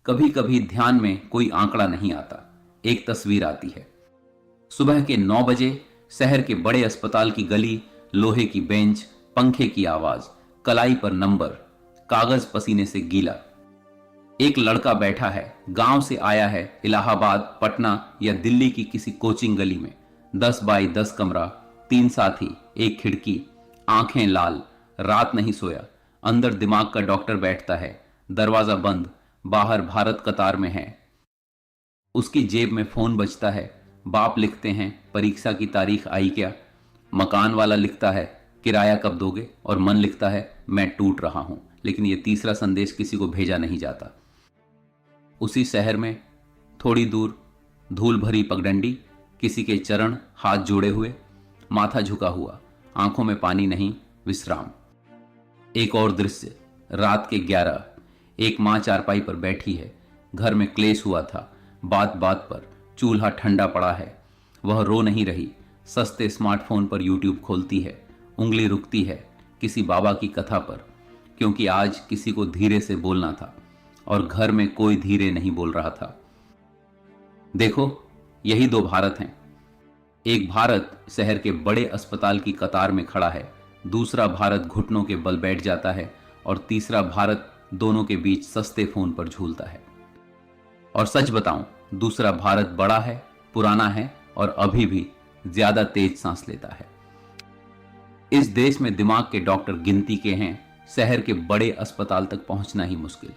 कभी कभी ध्यान में कोई आंकड़ा नहीं आता, एक तस्वीर आती है। सुबह के 9 बजे शहर के बड़े अस्पताल की गली, लोहे की बेंच, पंखे की आवाज, कलाई पर नंबर, कागज पसीने से गीला। एक लड़का बैठा है, गांव से आया है, इलाहाबाद, पटना या दिल्ली की किसी कोचिंग गली में। 10 बाई 10 कमरा, 3 साथी, एक खिड़की, आंखें लाल, रात नहीं सोया। अंदर दिमाग का डॉक्टर बैठता है, दरवाजा बंद, बाहर भारत कतार में है। उसकी जेब में फोन बजता है। बाप लिखते हैं, परीक्षा की तारीख आई क्या। मकान वाला लिखता है, किराया कब दोगे। और मन लिखता है, मैं टूट रहा हूं। लेकिन यह तीसरा संदेश किसी को भेजा नहीं जाता। उसी शहर में थोड़ी दूर धूल भरी पगडंडी, किसी के चरण हाथ जोड़े हुए, माथा झुका हुआ, आंखों में पानी नहीं, विश्राम। एक और दृश्य, रात के 11, एक मां चारपाई पर बैठी है। घर में क्लेश हुआ था, बात बात पर चूल्हा ठंडा पड़ा है। वह रो नहीं रही, सस्ते स्मार्टफोन पर यूट्यूब खोलती है। उंगली रुकती है किसी बाबा की कथा पर, क्योंकि आज किसी को धीरे से बोलना था और घर में कोई धीरे नहीं बोल रहा था। देखो, यही दो भारत हैं। एक भारत शहर के बड़े अस्पताल की कतार में खड़ा है, दूसरा भारत घुटनों के बल बैठ जाता है, और तीसरा भारत दोनों के बीच सस्ते फोन पर झूलता है। और सच बताऊं, दूसरा भारत बड़ा है, पुराना है और अभी भी ज्यादा तेज सांस लेता है। इस देश में दिमाग के डॉक्टर गिनती के हैं, शहर के बड़े अस्पताल तक पहुंचना ही मुश्किल।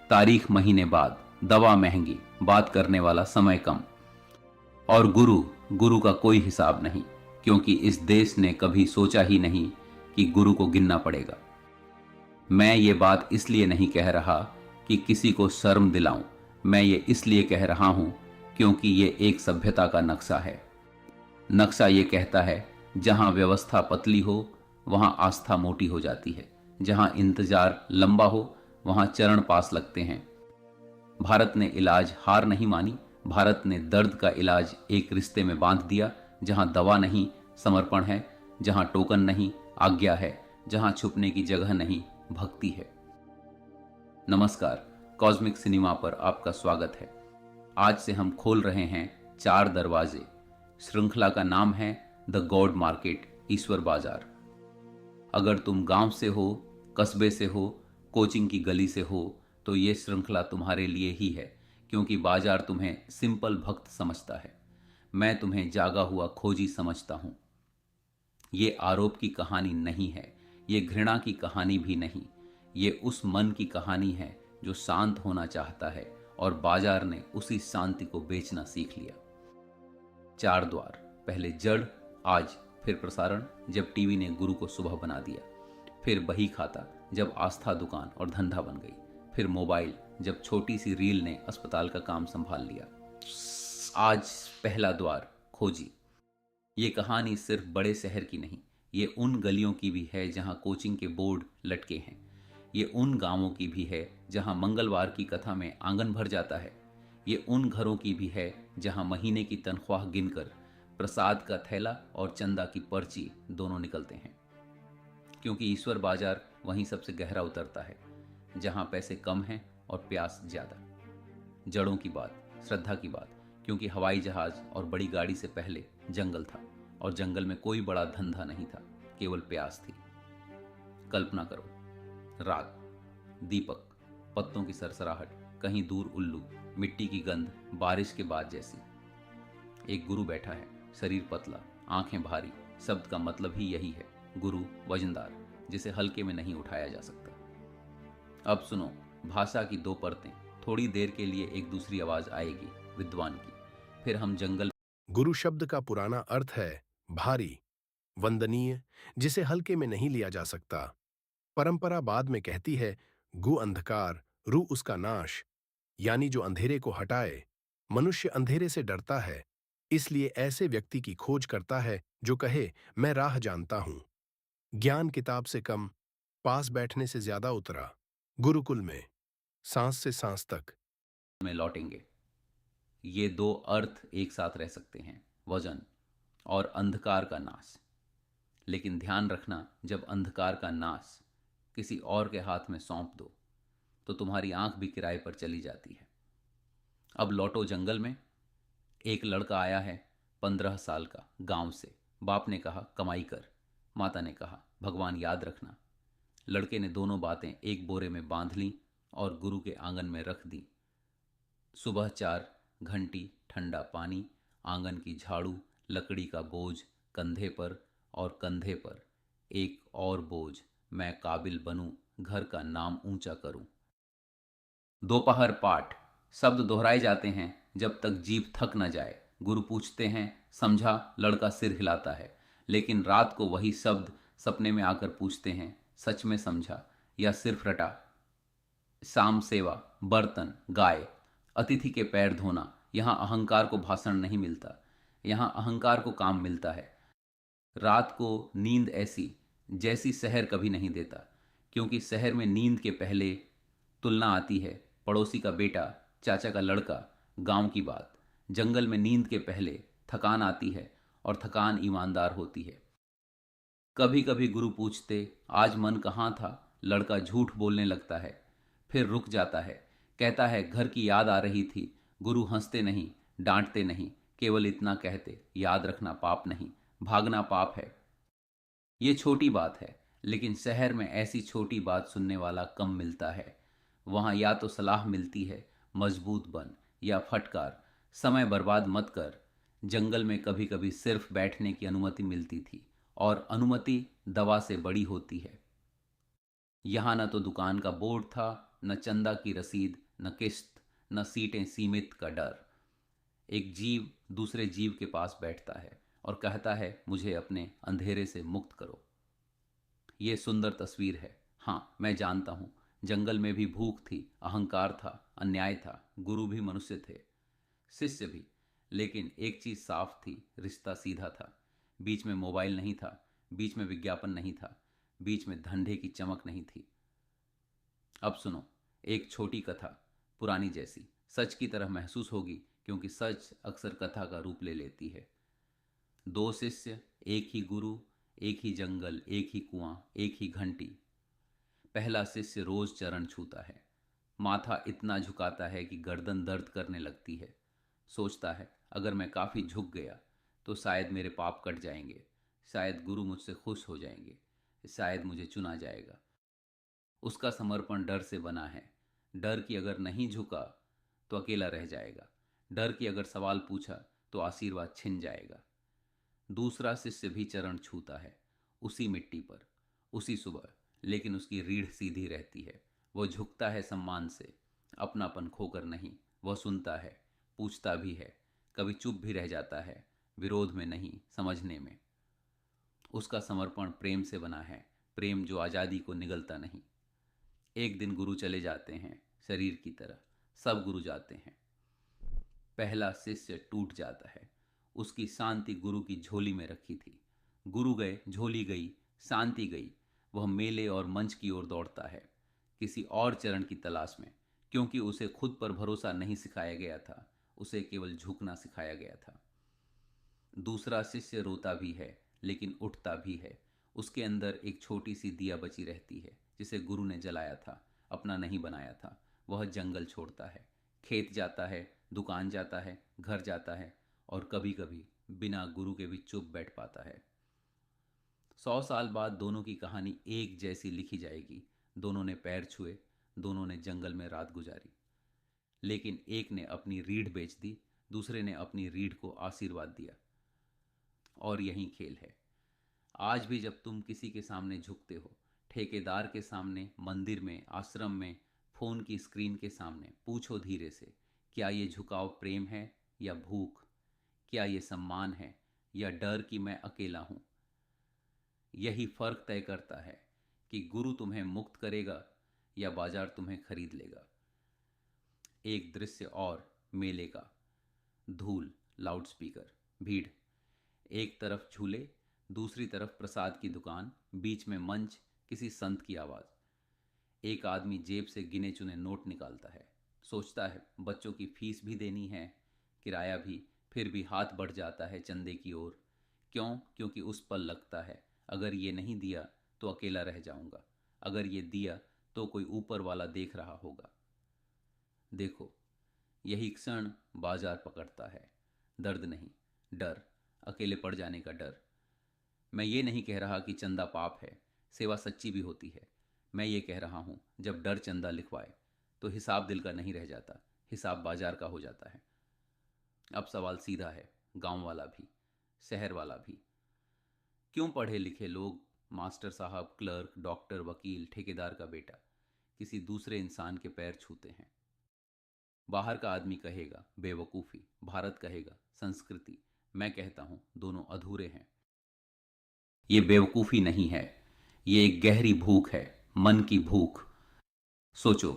तारीख महीने बाद, दवा महंगी, बात करने वाला समय कम। और गुरु का कोई हिसाब नहीं, क्योंकि इस देश ने कभी सोचा ही नहीं कि गुरु को गिनना पड़ेगा। मैं ये बात इसलिए नहीं कह रहा कि किसी को शर्म दिलाऊं, मैं ये इसलिए कह रहा हूं क्योंकि ये एक सभ्यता का नक्शा है। नक्शा ये कहता है, जहां व्यवस्था पतली हो वहां आस्था मोटी हो जाती है, जहां इंतजार लंबा हो वहां चरण पास लगते हैं। भारत ने इलाज हार नहीं मानी, भारत ने दर्द का इलाज एक रिश्ते में बांध दिया, जहां दवा नहीं समर्पण है, जहां टोकन नहीं आज्ञा है, जहां छुपने की जगह नहीं भक्ति है। नमस्कार, कॉस्मिक सिनेमा पर आपका स्वागत है। आज से हम खोल रहे हैं 4 दरवाजे। श्रृंखला का नाम है द गॉड मार्केट, ईश्वर बाजार। अगर तुम गांव से हो, कस्बे से हो, कोचिंग की गली से हो, तो ये श्रृंखला तुम्हारे लिए ही है, क्योंकि बाजार तुम्हें सिंपल भक्त समझता है। मैं तुम्हें जागा हुआ खोजी समझता हूं। ये आरोप की कहानी नहीं है, ये घृणा की कहानी भी नहीं, ये उस मन की कहानी है जो शांत होना चाहता है, और बाजार ने उसी शांति को बेचना सीख लिया। 4 द्वार, पहले जड़, आज फिर प्रसारण, जब टीवी ने गुरु को सुबह बना दिया। फिर बही खाता, जब आस्था दुकान और धंधा बन गई। फिर मोबाइल, जब छोटी सी रील ने अस्पताल का काम संभाल लिया। आज पहला द्वार, खोजी। ये कहानी सिर्फ बड़े शहर की नहीं, ये उन गलियों की भी है जहां कोचिंग के बोर्ड लटके हैं। ये उन गांवों की भी है जहां मंगलवार की कथा में आंगन भर जाता है। ये उन घरों की भी है जहां महीने की तनख्वाह गिनकर प्रसाद का थैला और चंदा की पर्ची दोनों निकलते हैं। क्योंकि ईश्वर बाजार वहीं सबसे गहरा उतरता है, जहां पैसे कम हैं और प्यास ज्यादा। जड़ों की बात, श्रद्धा की बात, क्योंकि हवाई जहाज और बड़ी गाड़ी से पहले जंगल था, और जंगल में कोई बड़ा धंधा नहीं था, केवल प्यास थी। कल्पना करो, रात, दीपक, पत्तों की सरसराहट, कहीं दूर उल्लू, मिट्टी की गंध, बारिश के बाद जैसी। एक गुरु बैठा है, शरीर पतला, आंखें भारी। शब्द का मतलब ही यही है, गुरु वजनदार, जिसे हल्के में नहीं उठाया जा सकता। अब सुनो, भाषा की 2 परतें। थोड़ी देर के लिए एक दूसरी आवाज आएगी, विद्वान की। फिर हम जंगल। गुरु शब्द का पुराना अर्थ है भारी, वंदनीय, जिसे हल्के में नहीं लिया जा सकता। परंपरा बाद में कहती है गु अंधकार, रु उसका नाश, यानी जो अंधेरे को हटाए। मनुष्य अंधेरे से डरता है, इसलिए ऐसे व्यक्ति की खोज करता है जो कहे मैं राह जानता हूं। ज्ञान किताब से कम, पास बैठने से ज्यादा उतरा। गुरुकुल में सांस से सांस तक। में लौटेंगे। ये 2 अर्थ एक साथ रह सकते हैं, वजन और अंधकार का नाश। लेकिन ध्यान रखना, जब अंधकार का नाश किसी और के हाथ में सौंप दो, तो तुम्हारी आंख भी किराए पर चली जाती है। अब लौटो जंगल में। एक लड़का आया है 15 साल का गांव से। बाप ने कहा कमाई कर, माता ने कहा भगवान याद रखना। लड़के ने दोनों बातें एक बोरे में बांध लीं और गुरु के आंगन में रख दी। सुबह 4 घंटी ठंडा पानी, आंगन की झाड़ू, लकड़ी का बोझ कंधे पर, और कंधे पर एक और बोझ, मैं काबिल बनूं, घर का नाम ऊंचा करूं। दोपहर पाठ। शब्द दोहराए जाते हैं जब तक जीभ थक न जाए। गुरु पूछते हैं समझा? लड़का सिर हिलाता है। लेकिन रात को वही शब्द सपने में आकर पूछते हैं सच में समझा या सिर्फ रटा? शाम सेवा, बर्तन, गाय, अतिथि के पैर धोना। यहाँ अहंकार को भाषण नहीं मिलता, यहाँ अहंकार को काम मिलता है। रात को नींद ऐसी जैसी शहर कभी नहीं देता, क्योंकि शहर में नींद के पहले तुलना आती है, पड़ोसी का बेटा, चाचा का लड़का, गांव की बात। जंगल में नींद के पहले थकान आती है, और थकान ईमानदार होती है। कभी कभी गुरु पूछते आज मन कहाँ था? लड़का झूठ बोलने लगता है, फिर रुक जाता है, कहता है घर की याद आ रही थी। गुरु हंसते नहीं, डांटते नहीं, केवल इतना कहते याद रखना पाप नहीं, भागना पाप है। ये छोटी बात है, लेकिन शहर में ऐसी छोटी बात सुनने वाला कम मिलता है। वहाँ या तो सलाह मिलती है मजबूत बन, या फटकार समय बर्बाद मत कर। जंगल में कभी कभी सिर्फ बैठने की अनुमति मिलती थी, और अनुमति दवा से बड़ी होती है। यहाँ न तो दुकान का बोर्ड था, न चंदा की रसीद, न किस्त, न सीटें सीमित का डर। एक जीव दूसरे जीव के पास बैठता है और कहता है मुझे अपने अंधेरे से मुक्त करो। ये सुंदर तस्वीर है। हाँ, मैं जानता हूँ, जंगल में भी भूख थी, अहंकार था, अन्याय था, गुरु भी मनुष्य थे, शिष्य भी। लेकिन एक चीज साफ थी, रिश्ता सीधा था। बीच में मोबाइल नहीं था, बीच में विज्ञापन नहीं था, बीच में धंधे की चमक नहीं थी। अब सुनो एक छोटी कथा, पुरानी जैसी, सच की तरह महसूस होगी, क्योंकि सच अक्सर कथा का रूप ले लेती है। दो शिष्य, एक ही गुरु, एक ही जंगल, एक ही कुआं, एक ही घंटी। पहला शिष्य रोज चरण छूता है, माथा इतना झुकाता है कि गर्दन दर्द करने लगती है। सोचता है अगर मैं काफी झुक गया तो शायद मेरे पाप कट जाएंगे, शायद गुरु मुझसे खुश हो जाएंगे, शायद मुझे चुना जाएगा। उसका समर्पण डर से बना है। डर कि अगर नहीं झुका तो अकेला रह जाएगा, डर कि अगर सवाल पूछा तो आशीर्वाद छिन जाएगा। दूसरा शिष्य भी चरण छूता है, उसी मिट्टी पर, उसी सुबह, लेकिन उसकी रीढ़ सीधी रहती है। वह झुकता है सम्मान से, अपनापन खोकर नहीं। वह सुनता है, पूछता भी है, कभी चुप भी रह जाता है, विरोध में नहीं, समझने में। उसका समर्पण प्रेम से बना है, प्रेम जो आज़ादी को निगलता नहीं। एक दिन गुरु चले जाते हैं, शरीर की तरह सब गुरु जाते हैं। पहला शिष्य टूट जाता है, उसकी शांति गुरु की झोली में रखी थी। गुरु गए, झोली गई, शांति गई। वह मेले और मंच की ओर दौड़ता है, किसी और चरण की तलाश में, क्योंकि उसे खुद पर भरोसा नहीं सिखाया गया था, उसे केवल झुकना सिखाया गया था। दूसरा शिष्य रोता भी है, लेकिन उठता भी है। उसके अंदर एक छोटी सी दिया बची रहती है, जिसे गुरु ने जलाया था, अपना नहीं बनाया था। वह जंगल छोड़ता है, खेत जाता है, दुकान जाता है, घर जाता है, और कभी कभी बिना गुरु के भी चुप बैठ पाता है। 100 साल बाद दोनों की कहानी एक जैसी लिखी जाएगी। दोनों ने पैर छुए, दोनों ने जंगल में रात गुजारी, लेकिन एक ने अपनी रीढ़ बेच दी, दूसरे ने अपनी रीढ़ को आशीर्वाद दिया। और यही खेल है। आज भी जब तुम किसी के सामने झुकते हो, ठेकेदार के सामने, मंदिर में, आश्रम में, फोन की स्क्रीन के सामने, पूछो धीरे से, क्या ये झुकाव प्रेम है या भूख? क्या ये सम्मान है या डर कि मैं अकेला हूं? यही फर्क तय करता है कि गुरु तुम्हें मुक्त करेगा या बाजार तुम्हें खरीद लेगा। एक दृश्य और, मेले का। धूल, लाउडस्पीकर, भीड़। एक तरफ झूले, दूसरी तरफ प्रसाद की दुकान, बीच में मंच, किसी संत की आवाज। एक आदमी जेब से गिने चुने नोट निकालता है, सोचता है बच्चों की फीस भी देनी है, किराया भी, फिर भी हाथ बढ़ जाता है चंदे की ओर। क्यों? क्योंकि उस पल लगता है अगर ये नहीं दिया तो अकेला रह जाऊंगा, अगर ये दिया तो कोई ऊपर वाला देख रहा होगा। देखो, यही क्षण बाजार पकड़ता है। दर्द नहीं, डर, अकेले पड़ जाने का डर। मैं ये नहीं कह रहा कि चंदा पाप है, सेवा सच्ची भी होती है। मैं ये कह रहा हूं, जब डर चंदा लिखवाए तो हिसाब दिल का नहीं रह जाता, हिसाब बाजार का हो जाता है। अब सवाल सीधा है, गांव वाला भी, शहर वाला भी। क्यों पढ़े लिखे लोग, मास्टर साहब, क्लर्क, डॉक्टर, वकील, ठेकेदार का बेटा, किसी दूसरे इंसान के पैर छूते हैं? बाहर का आदमी कहेगा बेवकूफ़ी, भारत कहेगा संस्कृति। मैं कहता हूं दोनों अधूरे हैं। ये बेवकूफ़ी नहीं है, ये एक गहरी भूख है, मन की भूख। सोचो,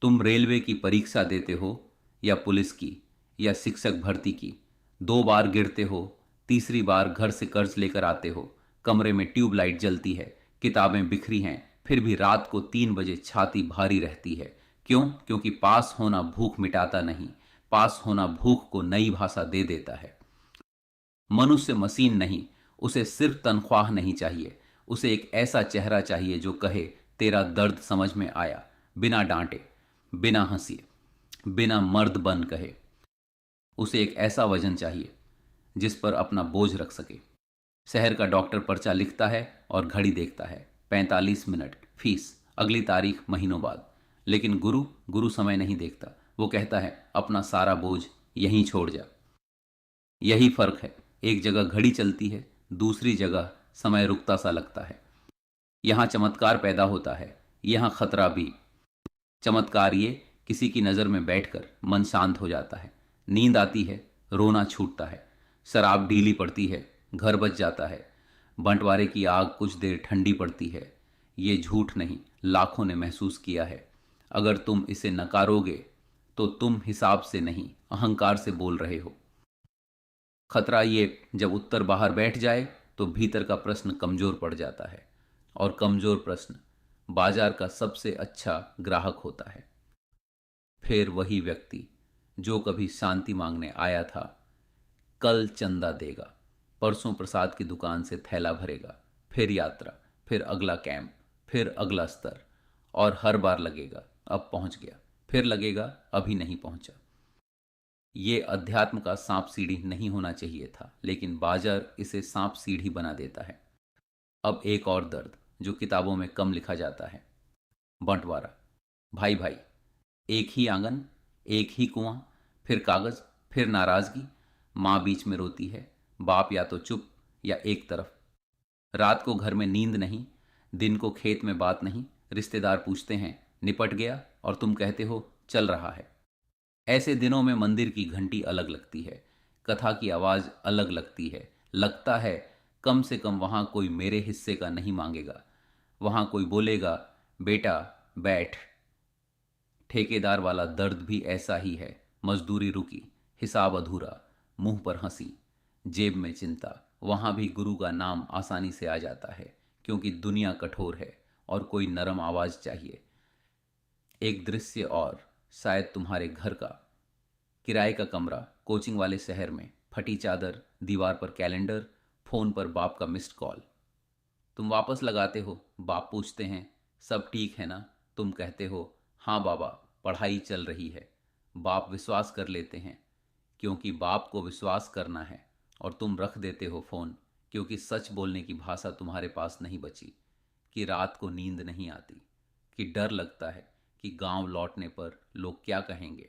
तुम रेलवे की परीक्षा देते हो, या पुलिस की, या शिक्षक भर्ती की। 2 बार गिरते हो, तीसरी बार घर से कर्ज लेकर आते हो, कमरे में ट्यूबलाइट जलती है, किताबें बिखरी हैं, फिर भी रात को 3 बजे छाती भारी रहती है। क्यों? क्योंकि पास होना भूख मिटाता नहीं, पास होना भूख को नई भाषा दे देता है। मनुष्य मशीन नहीं, उसे सिर्फ तनख्वाह नहीं चाहिए, उसे एक ऐसा चेहरा चाहिए जो कहे तेरा दर्द समझ में आया, बिना डांटे, बिना हंसी, बिना मर्द बन कहे। उसे एक ऐसा वजन चाहिए जिस पर अपना बोझ रख सके। शहर का डॉक्टर पर्चा लिखता है और घड़ी देखता है, 45 मिनट, फीस, अगली तारीख महीनों बाद। लेकिन गुरु, गुरु समय नहीं देखता। वो कहता है अपना सारा बोझ यहीं छोड़ जा। यही फर्क है, एक जगह घड़ी चलती है, दूसरी जगह समय रुकता सा लगता है। यहां चमत्कार पैदा होता है, यहां खतरा भी। चमत्कार ये, किसी की नज़र में बैठकर मन शांत हो जाता है, नींद आती है, रोना छूटता है, शराब ढीली पड़ती है, घर बच जाता है, बंटवारे की आग कुछ देर ठंडी पड़ती है। ये झूठ नहीं, लाखों ने महसूस किया है। अगर तुम इसे नकारोगे तो तुम हिसाब से नहीं, अहंकार से बोल रहे हो। खतरा ये, जब उत्तर बाहर बैठ जाए तो भीतर का प्रश्न कमजोर पड़ जाता है, और कमजोर प्रश्न बाजार का सबसे अच्छा ग्राहक होता है। फिर वही व्यक्ति जो कभी शांति मांगने आया था, कल चंदा देगा, परसों प्रसाद की दुकान से थैला भरेगा, फिर यात्रा, फिर अगला कैंप, फिर अगला स्तर, और हर बार लगेगा अब पहुंच गया, फिर लगेगा अभी नहीं पहुंचा। ये अध्यात्म का सांप सीढ़ी नहीं होना चाहिए था, लेकिन बाजार इसे सांप सीढ़ी बना देता है। अब एक और दर्द जो किताबों में कम लिखा जाता है, बंटवारा। भाई भाई, एक ही आंगन, एक ही कुआं, फिर कागज, फिर नाराजगी। माँ बीच में रोती है, बाप या तो चुप या एक तरफ। रात को घर में नींद नहीं, दिन को खेत में बात नहीं। रिश्तेदार पूछते हैं निपट गया, और तुम कहते हो चल रहा है। ऐसे दिनों में मंदिर की घंटी अलग लगती है, कथा की आवाज अलग लगती है। लगता है कम से कम वहां कोई मेरे हिस्से का नहीं मांगेगा, वहां कोई बोलेगा बेटा बैठ। ठेकेदार वाला दर्द भी ऐसा ही है। मजदूरी रुकी, हिसाब अधूरा, मुंह पर हंसी, जेब में चिंता। वहां भी गुरु का नाम आसानी से आ जाता है, क्योंकि दुनिया कठोर है और कोई नरम आवाज चाहिए। एक दृश्य और, शायद तुम्हारे घर का, किराए का कमरा, कोचिंग वाले शहर में, फटी चादर, दीवार पर कैलेंडर, फोन पर बाप का मिस्ड कॉल। तुम वापस लगाते हो, बाप पूछते हैं सब ठीक है ना? तुम कहते हो हाँ बाबा, पढ़ाई चल रही है। बाप विश्वास कर लेते हैं, क्योंकि बाप को विश्वास करना है, और तुम रख देते हो फोन, क्योंकि सच बोलने की भाषा तुम्हारे पास नहीं बची, कि रात को नींद नहीं आती, कि डर लगता है कि गांव लौटने पर लोग क्या कहेंगे।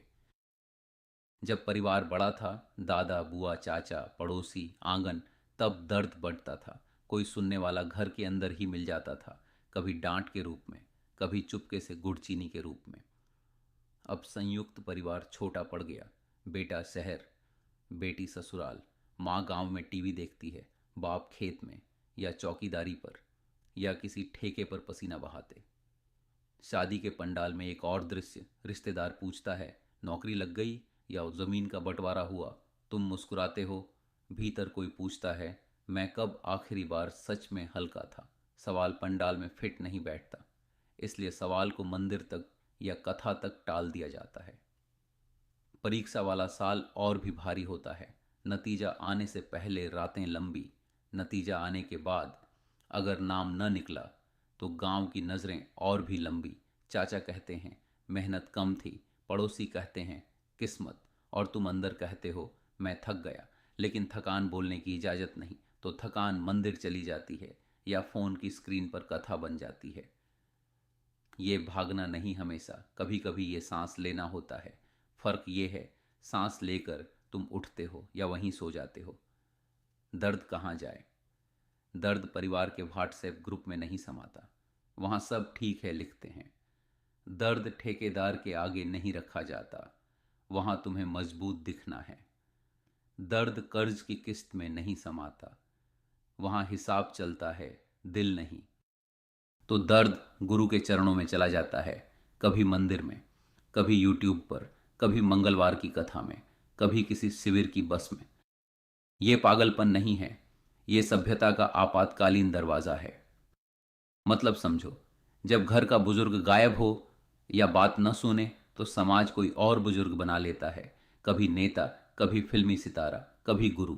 जब परिवार बड़ा था, दादा, बुआ, चाचा, पड़ोसी, आंगन, तब दर्द बढ़ता था। कोई सुनने वाला घर के अंदर ही मिल जाता था, कभी डांट के रूप में, कभी चुपके से गुड़ चीनी के रूप में। अब संयुक्त परिवार छोटा पड़ गया। बेटा शहर, बेटी ससुराल, माँ गांव में टीवी देखती है, बाप खेत में, या चौकीदारी पर, या किसी ठेके पर पसीना बहाते। शादी के पंडाल में एक और दृश्य, रिश्तेदार पूछता है नौकरी लग गई या जमीन का बंटवारा हुआ। तुम मुस्कुराते हो, भीतर कोई पूछता है मैं कब आखिरी बार सच में हल्का था। सवाल पंडाल में फिट नहीं बैठता, इसलिए सवाल को मंदिर तक या कथा तक टाल दिया जाता है। परीक्षा वाला साल और भी भारी होता है। नतीजा आने से पहले रातें लंबी, नतीजा आने के बाद अगर नाम न निकला तो गांव की नज़रें और भी लंबी। चाचा कहते हैं मेहनत कम थी, पड़ोसी कहते हैं किस्मत। और तुम अंदर कहते हो मैं थक गया, लेकिन थकान बोलने की इजाज़त नहीं, तो थकान मंदिर चली जाती है या फ़ोन की स्क्रीन पर कथा बन जाती है। ये भागना नहीं हमेशा, कभी कभी ये सांस लेना होता है। फ़र्क ये है, सांस लेकर तुम उठते हो या वहीं सो जाते हो। दर्द कहाँ जाए? दर्द परिवार के व्हाट्सएप ग्रुप में नहीं समाता, वहाँ सब ठीक है लिखते हैं। दर्द ठेकेदार के आगे नहीं रखा जाता, वहाँ तुम्हें मजबूत दिखना है। दर्द कर्ज की किस्त में नहीं समाता, वहाँ हिसाब चलता है, दिल नहीं। तो दर्द गुरु के चरणों में चला जाता है, कभी मंदिर में, कभी यूट्यूब पर, कभी मंगलवार की कथा में, कभी किसी शिविर की बस में। ये पागलपन नहीं है, ये सभ्यता का आपातकालीन दरवाज़ा है। मतलब समझो, जब घर का बुजुर्ग गायब हो या बात न सुने तो समाज कोई और बुजुर्ग बना लेता है, कभी नेता, कभी फिल्मी सितारा, कभी गुरु।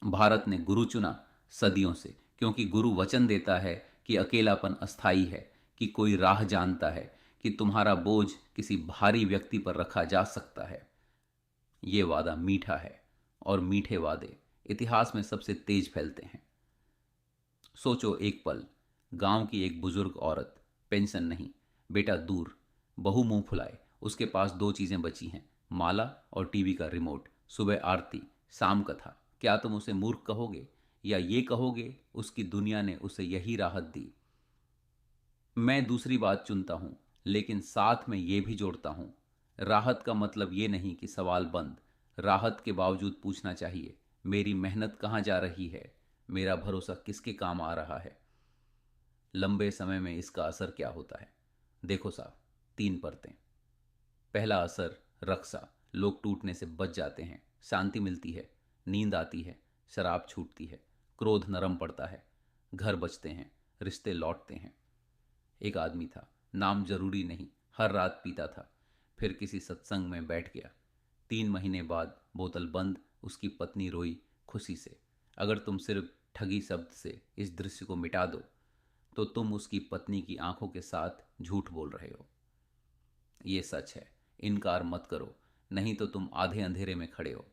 भारत ने गुरु चुना सदियों से, क्योंकि गुरु वचन देता है कि अकेलापन अस्थाई है, कि कोई राह जानता है, कि तुम्हारा बोझ किसी भारी व्यक्ति पर रखा जा सकता है। ये वादा मीठा है, और मीठे वादे इतिहास में सबसे तेज फैलते हैं। सोचो एक पल, गांव की एक बुजुर्ग औरत, पेंशन नहीं, बेटा दूर, बहू मुंह फुलाए, उसके पास दो चीजें बची हैं, माला और टीवी का रिमोट। सुबह आरती, शाम कथा। क्या तुम उसे मूर्ख कहोगे, या ये कहोगे उसकी दुनिया ने उसे यही राहत दी? मैं दूसरी बात चुनता हूं, लेकिन साथ में ये भी जोड़ता हूं, राहत का मतलब ये नहीं कि सवाल बंद। राहत के बावजूद पूछना चाहिए, मेरी मेहनत कहाँ जा रही है, मेरा भरोसा किसके काम आ रहा है। लंबे समय में इसका असर क्या होता है? देखो साहब, तीन परतें। पहला असर, रक्षा, लोग टूटने से बच जाते हैं, शांति मिलती है, नींद आती है, शराब छूटती है, क्रोध नरम पड़ता है, घर बचते हैं, रिश्ते लौटते हैं। एक आदमी था, नाम जरूरी नहीं, हर रात पीता था, फिर किसी सत्संग में बैठ गया। 3 महीने बाद बोतल बंद, उसकी पत्नी रोई खुशी से। अगर तुम सिर्फ ठगी शब्द से इस दृश्य को मिटा दो, तो तुम उसकी पत्नी की आंखों के साथ झूठ बोल रहे हो। ये सच है, इनकार मत करो, नहीं तो तुम आधे अंधेरे में खड़े हो।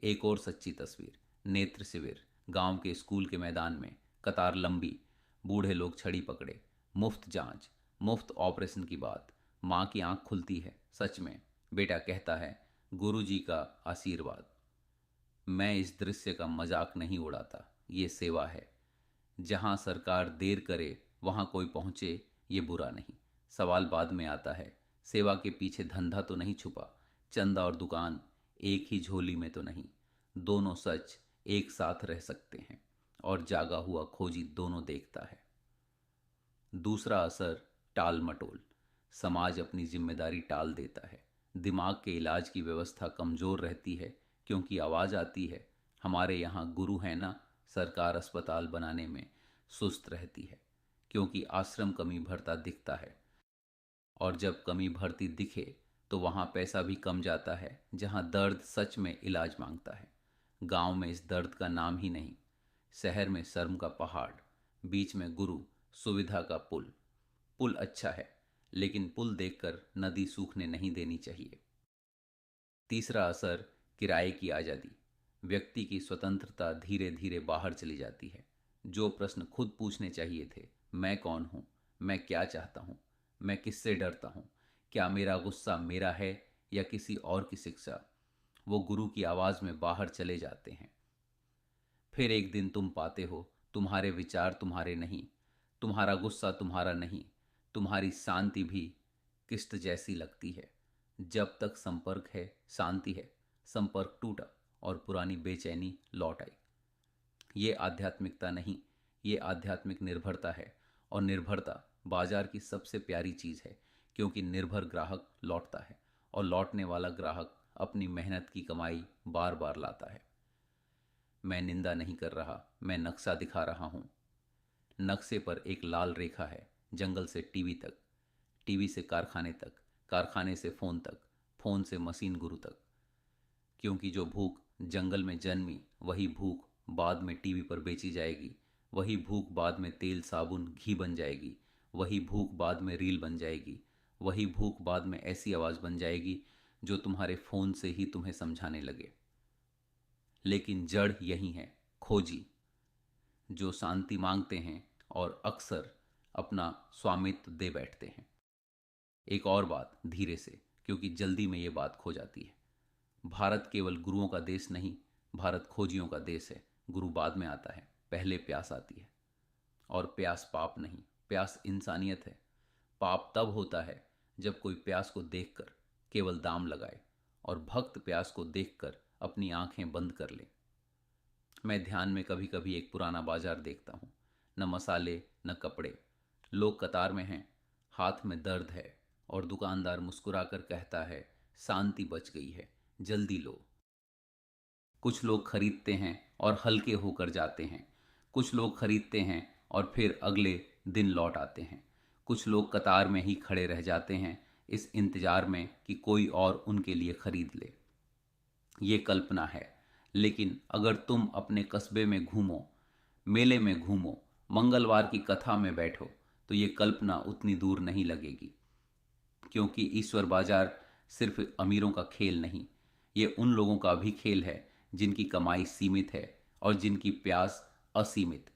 एक और सच्ची तस्वीर, नेत्र शिविर, गांव के स्कूल के मैदान में, कतार लंबी, बूढ़े लोग छड़ी पकड़े, मुफ्त जांच, मुफ्त ऑपरेशन की बात। माँ की आंख खुलती है, सच में। बेटा कहता है, गुरुजी का आशीर्वाद। मैं इस दृश्य का मजाक नहीं उड़ाता, ये सेवा है। जहां सरकार देर करे वहां कोई पहुंचे, ये बुरा नहीं। सवाल बाद में आता है, सेवा के पीछे धंधा तो नहीं छुपा, चंदा और दुकान एक ही झोली में तो नहीं। दोनों सच एक साथ रह सकते हैं, और जागा हुआ खोजी दोनों देखता है। दूसरा असर, टाल मटोल। समाज अपनी जिम्मेदारी टाल देता है। दिमाग के इलाज की व्यवस्था कमजोर रहती है, क्योंकि आवाज आती है, हमारे यहाँ गुरु है ना। सरकार अस्पताल बनाने में सुस्त रहती है, क्योंकि आश्रम कमी भरता दिखता है। और जब कमी भरती दिखे तो वहाँ पैसा भी कम जाता है, जहाँ दर्द सच में इलाज मांगता है। गांव में इस दर्द का नाम ही नहीं, शहर में शर्म का पहाड़, बीच में गुरु, सुविधा का पुल। पुल अच्छा है, लेकिन पुल देखकर नदी सूखने नहीं देनी चाहिए। तीसरा असर, किराए की आज़ादी। व्यक्ति की स्वतंत्रता धीरे धीरे बाहर चली जाती है। जो प्रश्न खुद पूछने चाहिए थे, मैं कौन हूँ, मैं क्या चाहता हूँ, मैं किससे डरता हूँ, क्या मेरा गुस्सा मेरा है या किसी और की शिक्षा, वो गुरु की आवाज़ में बाहर चले जाते हैं। फिर एक दिन तुम पाते हो, तुम्हारे विचार तुम्हारे नहीं, तुम्हारा गुस्सा तुम्हारा नहीं, तुम्हारी शांति भी किस्त जैसी लगती है। जब तक संपर्क है शांति है, संपर्क टूटा और पुरानी बेचैनी लौट आई। ये आध्यात्मिकता नहीं, ये आध्यात्मिक निर्भरता है। और निर्भरता बाजार की सबसे प्यारी चीज़ है, क्योंकि निर्भर ग्राहक लौटता है, और लौटने वाला ग्राहक अपनी मेहनत की कमाई बार बार लाता है। मैं निंदा नहीं कर रहा, मैं नक्शा दिखा रहा हूँ। नक्शे पर एक लाल रेखा है, जंगल से टीवी तक, टीवी से कारखाने तक, कारखाने से फ़ोन तक, फ़ोन से मशीन गुरु तक। क्योंकि जो भूख जंगल में जन्मी, वही भूख बाद में टीवी पर बेची जाएगी, वही भूख बाद में तेल साबुन घी बन जाएगी, वही भूख बाद में रील बन जाएगी, वही भूख बाद में ऐसी आवाज़ बन जाएगी जो तुम्हारे फोन से ही तुम्हें समझाने लगे। लेकिन जड़ यही है, खोजी, जो शांति मांगते हैं और अक्सर अपना स्वामित्व दे बैठते हैं। एक और बात, धीरे से, क्योंकि जल्दी में ये बात खो जाती है। भारत केवल गुरुओं का देश नहीं, भारत खोजियों का देश है। गुरु बाद में आता है, पहले प्यास आती है। और प्यास पाप नहीं, प्यास इंसानियत है। पाप तब होता है जब कोई प्यास को देखकर केवल दाम लगाए और भक्त प्यास को देखकर अपनी आंखें बंद कर ले। मैं ध्यान में कभी कभी एक पुराना बाजार देखता हूँ, न मसाले न कपड़े, लोग कतार में हैं, हाथ में दर्द है और दुकानदार मुस्कुराकर कहता है, शांति बच गई है, जल्दी लो। कुछ लोग खरीदते हैं और हल्के होकर जाते हैं, कुछ लोग खरीदते हैं और फिर अगले दिन लौट आते हैं, कुछ लोग कतार में ही खड़े रह जाते हैं इस इंतजार में कि कोई और उनके लिए खरीद ले। ये कल्पना है, लेकिन अगर तुम अपने कस्बे में घूमो, मेले में घूमो, मंगलवार की कथा में बैठो, तो ये कल्पना उतनी दूर नहीं लगेगी। क्योंकि ईश्वर बाजार सिर्फ अमीरों का खेल नहीं, ये उन लोगों का भी खेल है जिनकी कमाई सीमित है और जिनकी प्यास असीमित।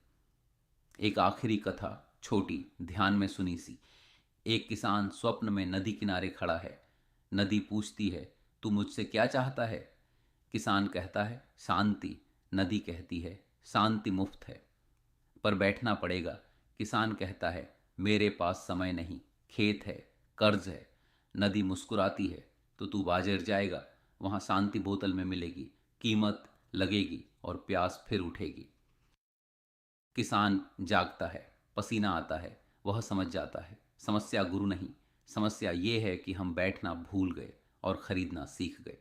एक आखिरी कथा, छोटी, ध्यान में सुनी सी। एक किसान स्वप्न में नदी किनारे खड़ा है। नदी पूछती है, तू मुझसे क्या चाहता है? किसान कहता है, शांति। नदी कहती है, शांति मुफ्त है, पर बैठना पड़ेगा। किसान कहता है, मेरे पास समय नहीं, खेत है, कर्ज है। नदी मुस्कुराती है, तो तू बाजार जाएगा, वहां शांति बोतल में मिलेगी, कीमत लगेगी और प्यास फिर उठेगी। किसान जागता है, पसीना आता है, वह समझ जाता है समस्या गुरु नहीं, समस्या ये है कि हम बैठना भूल गए और खरीदना सीख गए।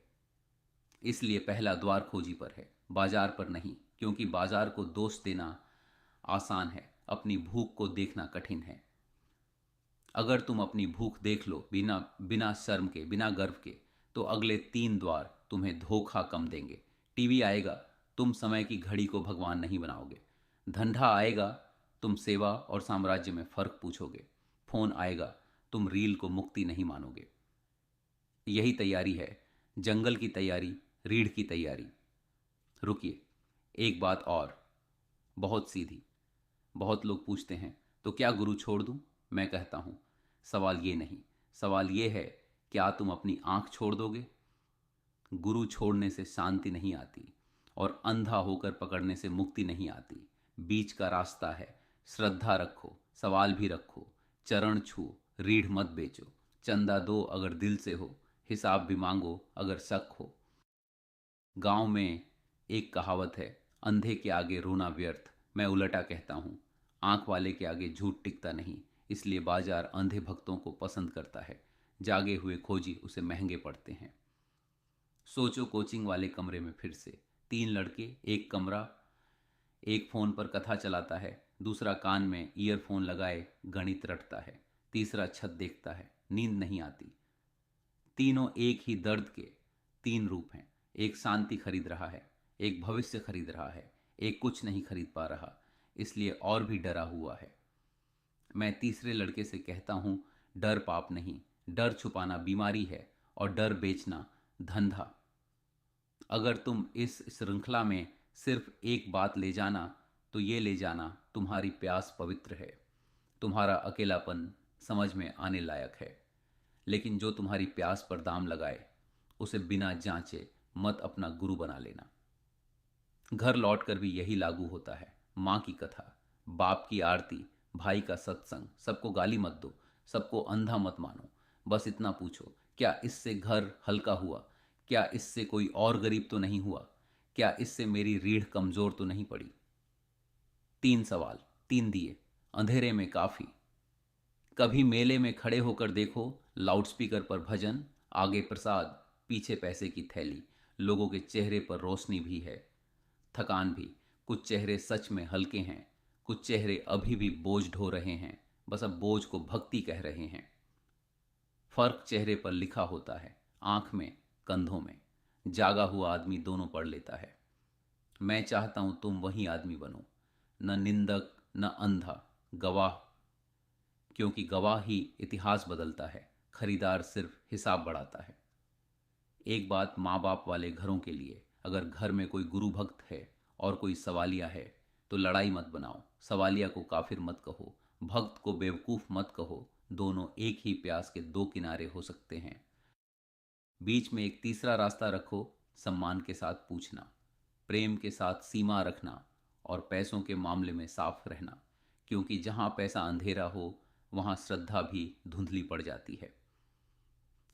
इसलिए पहला द्वार खोजी पर है, बाजार पर नहीं, क्योंकि बाजार को दोष देना आसान है, अपनी भूख को देखना कठिन है। अगर तुम अपनी भूख देख लो बिना बिना शर्म के, बिना गर्व के, तो अगले 3 द्वार तुम्हें धोखा कम देंगे। टीवी आएगा, तुम समय की घड़ी को भगवान नहीं बनाओगे। धंधा आएगा, तुम सेवा और साम्राज्य में फर्क पूछोगे। फोन आएगा, तुम रील को मुक्ति नहीं मानोगे। यही तैयारी है, जंगल की तैयारी, रीढ़ की तैयारी। रुकिए, एक बात और, बहुत सीधी। बहुत लोग पूछते हैं, तो क्या गुरु छोड़ दूं? मैं कहता हूं, सवाल ये नहीं, सवाल ये है, क्या तुम अपनी आंख छोड़ दोगे? गुरु छोड़ने से शांति नहीं आती और अंधा होकर पकड़ने से मुक्ति नहीं आती। बीच का रास्ता है, श्रद्धा रखो, सवाल भी रखो, चरण छू, रीढ़ मत बेचो, चंदा दो अगर दिल से हो, हिसाब भी मांगो अगर शक हो। गांव में एक कहावत है, अंधे के आगे रोना व्यर्थ। मैं उलटा कहता हूं, आंख वाले के आगे झूठ टिकता नहीं, इसलिए बाजार अंधे भक्तों को पसंद करता है, जागे हुए खोजी उसे महंगे पड़ते हैं। सोचो, कोचिंग वाले कमरे में फिर से 3 लड़के, एक कमरा, एक फोन पर कथा चलाता है, दूसरा कान में ईयरफोन लगाए गणित रटता है, तीसरा छत देखता है, नींद नहीं आती। तीनों एक ही दर्द के 3 रूप हैं। एक शांति खरीद रहा है, एक भविष्य खरीद रहा है, एक कुछ नहीं खरीद पा रहा, इसलिए और भी डरा हुआ है। मैं तीसरे लड़के से कहता हूं, डर पाप नहीं, डर छुपाना बीमारी है और डर बेचना धंधा। अगर तुम इस श्रृंखला में सिर्फ एक बात ले जाना, तो ये ले जाना, तुम्हारी प्यास पवित्र है, तुम्हारा अकेलापन समझ में आने लायक है। लेकिन जो तुम्हारी प्यास पर दाम लगाए, उसे बिना जांचे मत अपना गुरु बना लेना। घर लौटकर भी यही लागू होता है। माँ की कथा, बाप की आरती, भाई का सत्संग, सबको गाली मत दो, सबको अंधा मत मानो, बस इतना पूछो, क्या इससे घर हल्का हुआ? क्या इससे कोई और गरीब तो नहीं हुआ? क्या इससे मेरी रीढ़ कमजोर तो नहीं पड़ी? 3 सवाल, 3 दिए, अंधेरे में काफी। कभी मेले में खड़े होकर देखो, लाउडस्पीकर पर भजन, आगे प्रसाद, पीछे पैसे की थैली, लोगों के चेहरे पर रोशनी भी है, थकान भी। कुछ चेहरे सच में हल्के हैं, कुछ चेहरे अभी भी बोझ ढो रहे हैं, बस अब बोझ को भक्ति कह रहे हैं। फर्क चेहरे पर लिखा होता है, आंख में, कंधों में। जागा हुआ आदमी दोनों पढ़ लेता है। मैं चाहता हूं तुम वही आदमी बनो, न निंदक न अंधा, गवाह। क्योंकि गवाह ही इतिहास बदलता है, खरीदार सिर्फ हिसाब बढ़ाता है। एक बात माँ बाप वाले घरों के लिए, अगर घर में कोई गुरु भक्त है और कोई सवालिया है तो लड़ाई मत बनाओ। सवालिया को काफिर मत कहो, भक्त को बेवकूफ मत कहो। दोनों एक ही प्यास के दो किनारे हो सकते हैं। बीच में एक तीसरा रास्ता रखो, सम्मान के साथ पूछना, प्रेम के साथ सीमा रखना और पैसों के मामले में साफ रहना, क्योंकि जहां पैसा अंधेरा हो वहां श्रद्धा भी धुंधली पड़ जाती है।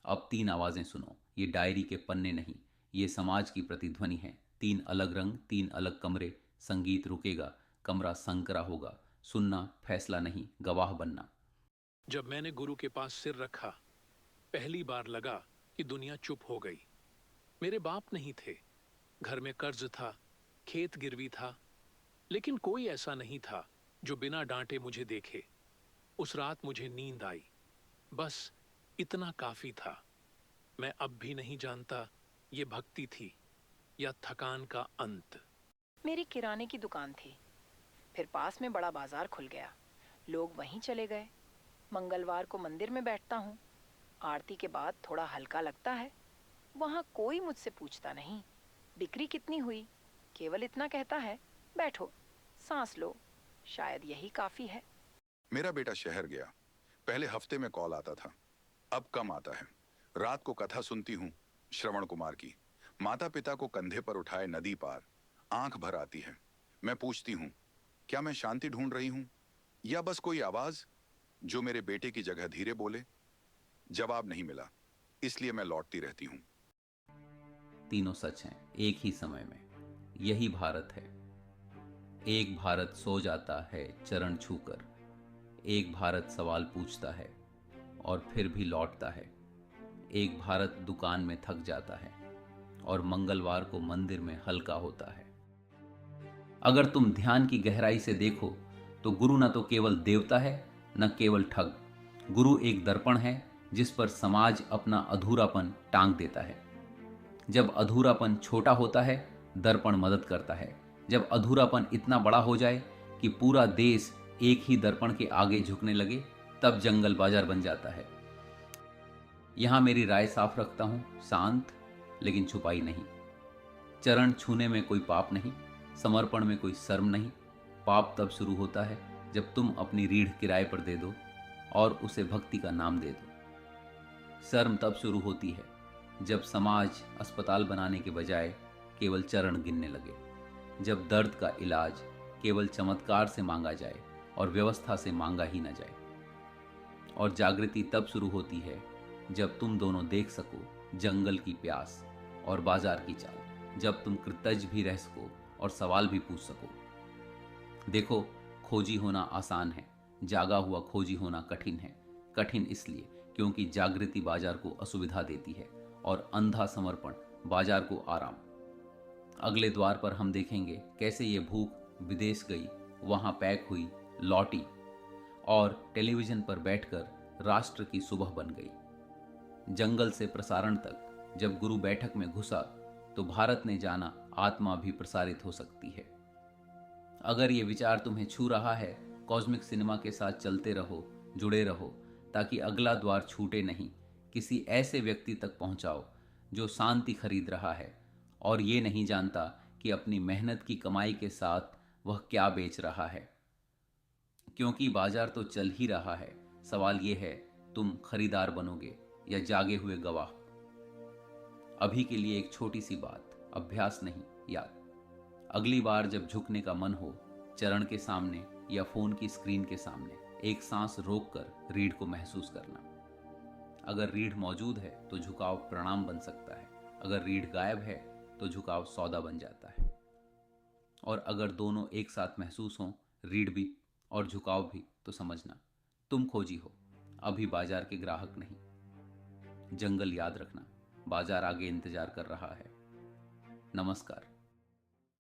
अब 3 आवाजें सुनो, ये डायरी के पन्ने नहीं, ये समाज की प्रतिध्वनि है। 3 अलग रंग, 3 अलग कमरे, संगीत रुकेगा, कमरा संकरा होगा। सुनना, फैसला नहीं, गवाह बनना। जब मैंने गुरु के पास सिर रखा, पहली बार लगा कि दुनिया चुप हो गई। मेरे बाप नहीं थे, घर में कर्ज था, खेत गिरवी था, लेकिन कोई ऐसा नहीं था जो बिना डांटे मुझे देखे। उस रात मुझे नींद आई, बस इतना काफी था। मैं अब भी नहीं जानता ये भक्ति थी या थकान का अंत। मेरी किराने की दुकान थी, फिर पास में बड़ा बाजार खुल गया, लोग वहीं चले गए। मंगलवार को मंदिर में बैठता हूँ, आरती के बाद थोड़ा हल्का लगता है। वहाँ कोई मुझसे पूछता नहीं बिक्री कितनी हुई, केवल इतना कहता है बैठो, सांस लो, शायद यही काफी है। मेरा बेटा शहर गया। पहले हफ्ते में कॉल आता था, अब कम आता है। रात को कथा सुनती हूँ श्रवण कुमार की। माता पिता को कंधे पर उठाए नदी पार, आंख भर आती है। मैं पूछती हूँ, क्या मैं शांति ढूंढ रही हूँ या बस कोई आवाज जो मेरे बेटे की जगह धीरे बोले? जवाब नहीं मिला, इसलिए मैं लौटती रहती हूँ। तीनों सच हैं एक ही समय में। यही भारत है। एक भारत सो जाता है चरण छूकर, एक भारत सवाल पूछता है और फिर भी लौटता है। एक भारत दुकान में थक जाता है और मंगलवार को मंदिर में हल्का होता है। अगर तुम ध्यान की गहराई से देखो तो गुरु न तो केवल देवता है, न केवल ठग। गुरु एक दर्पण है जिस पर समाज अपना अधूरापन टांग देता है। जब अधूरापन छोटा होता है, दर्पण मदद करता है। जब अधूरापन इतना बड़ा हो जाए कि पूरा देश एक ही दर्पण के आगे झुकने लगे, तब जंगल बाजार बन जाता है। यहां मेरी राय साफ रखता हूं, शांत लेकिन छुपाई नहीं। चरण छूने में कोई पाप नहीं, समर्पण में कोई शर्म नहीं। पाप तब शुरू होता है जब तुम अपनी रीढ़ किराए पर दे दो और उसे भक्ति का नाम दे दो। शर्म तब शुरू होती है जब समाज अस्पताल बनाने के बजाय केवल चरण गिनने लगे, जब दर्द का इलाज केवल चमत्कार से मांगा जाए और व्यवस्था से मांगा ही न जाए। और जागृति तब शुरू होती है जब तुम दोनों देख सको जंगल की प्यास और बाजार की चाल, जब तुम कृतज्ञ भी रह सको और सवाल भी पूछ सको। देखो, खोजी होना आसान है, जागा हुआ खोजी होना कठिन है। कठिन इसलिए क्योंकि जागृति बाजार को असुविधा देती है और अंधा समर्पण बाजार को आराम। अगले द्वार पर हम देखेंगे कैसे ये भूख विदेश गई, वहां पैक हुई, लौटी और टेलीविजन पर बैठकर राष्ट्र की सुबह बन गई। जंगल से प्रसारण तक जब गुरु बैठक में घुसा तो भारत ने जाना आत्मा भी प्रसारित हो सकती है। अगर ये विचार तुम्हें छू रहा है, कॉस्मिक सिनेमा के साथ चलते रहो, जुड़े रहो, ताकि अगला द्वार छूटे नहीं। किसी ऐसे व्यक्ति तक पहुंचाओ जो शांति खरीद रहा है और ये नहीं जानता कि अपनी मेहनत की कमाई के साथ वह क्या बेच रहा है। क्योंकि बाजार तो चल ही रहा है, सवाल यह है तुम खरीदार बनोगे या जागे हुए गवाह। अभी के लिए एक छोटी सी बात, अभ्यास नहीं, याद। अगली बार जब झुकने का मन हो, चरण के सामने या फोन की स्क्रीन के सामने एक सांस रोककर रीढ़ को महसूस करना। अगर रीढ़ मौजूद है तो झुकाव प्रणाम बन सकता है, अगर रीढ़ गायब है तो झुकाव सौदा बन जाता है। और अगर दोनों एक साथ महसूस हों, रीढ़ भी और झुकाव भी, तो समझना तुम खोजी हो, अभी बाजार के ग्राहक नहीं। जंगल याद रखना, बाजार आगे इंतजार कर रहा है। नमस्कार।